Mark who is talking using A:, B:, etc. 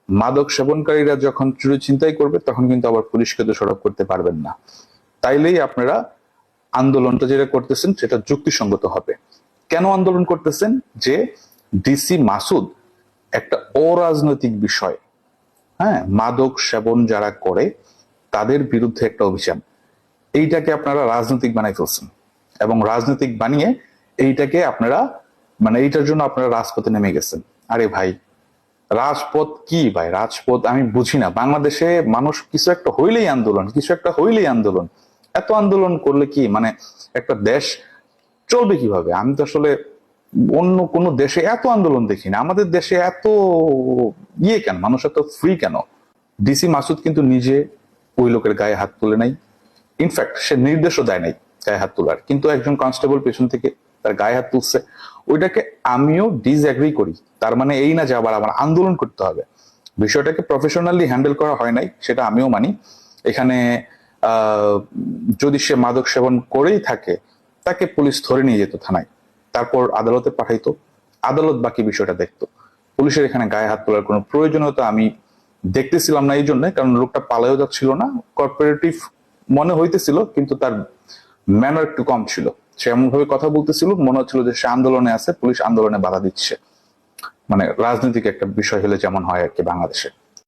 A: মাদক সেবনকারীরা যখন চুরি ছিনতাই করবে তখন কিন্তু আবার পুলিশকে দোষারোপ করতে পারবেন না। তাইলেই আপনারা আন্দোলনটা যেটা করতেছেন সেটা যুক্তিসঙ্গত হবে। কেন আন্দোলন করতেছেন? যে ডিসি মাসুদ একটা অরাজনৈতিক বিষয়, হ্যাঁ, মাদক সেবন যারা করে তাদের বিরুদ্ধে একটা অভিযান, এইটাকে আপনারা রাজনৈতিক বানাই ফেলছেন এবং রাজনৈতিক বানিয়ে এইটাকে আপনারা মানে এইটার জন্য আপনারা রাজপথে নেমে গেছেন। আরে ভাই, রাজপথ কি ভাই? রাজপথ আমি বুঝি না। বাংলাদেশে মানুষ কিছু একটা হইলেই আন্দোলন, কিছু একটা হইলেই আন্দোলন। এত আন্দোলন করলে কি মানে একটা দেশ চলবে কিভাবে? আমি তো আসলে অন্য কোনো দেশে এত আন্দোলন দেখি না। আমাদের দেশে এত কেন, মানুষ এত ফ্রি কেন? ডিসি মাসুদ কিন্তু নিজে ওই লোকের গায়ে হাত তুলে নাই, ইনফ্যাক্ট সে নির্দেশও দেয় নাই গায়ে হাত তোলার, কিন্তু একজন কনস্টেবল পেছন থেকে তার গায়ে হাত তুলছে। ওইটাকে আমিও ডিসএগ্রি করি। তার মানে এই না যে আবার আমার আন্দোলন করতে হবে। বিষয়টাকে প্রফেশনালি হ্যান্ডেল করা হয় নাই, সেটা আমিও মানি। এখানে যদি সে মাদক সেবন করেই থাকে তাকে পুলিশ ধরে নিয়ে যেত থানায়, তারপর আদালতে পাঠাইতো, আদালত বাকি বিষয়টা দেখতো। পুলিশের এখানে গায়ে হাত তোলার কোনো প্রয়োজনীয়তা আমি দেখতেছিলাম না, এই জন্য কারণ লোকটা পালাইও যাচ্ছিল না, কোঅপারেটিভ মনে হইতেছিল, কিন্তু তার ম্যানার একটু কম ছিল। সে এমন ভাবে কথা বলতেছিল, মনে হচ্ছিল যে সে আন্দোলনে আছে, পুলিশ আন্দোলনে বাধা দিচ্ছে। মানে রাজনৈতিক একটা বিষয় হলে যেমন হয় আর কি বাংলাদেশে।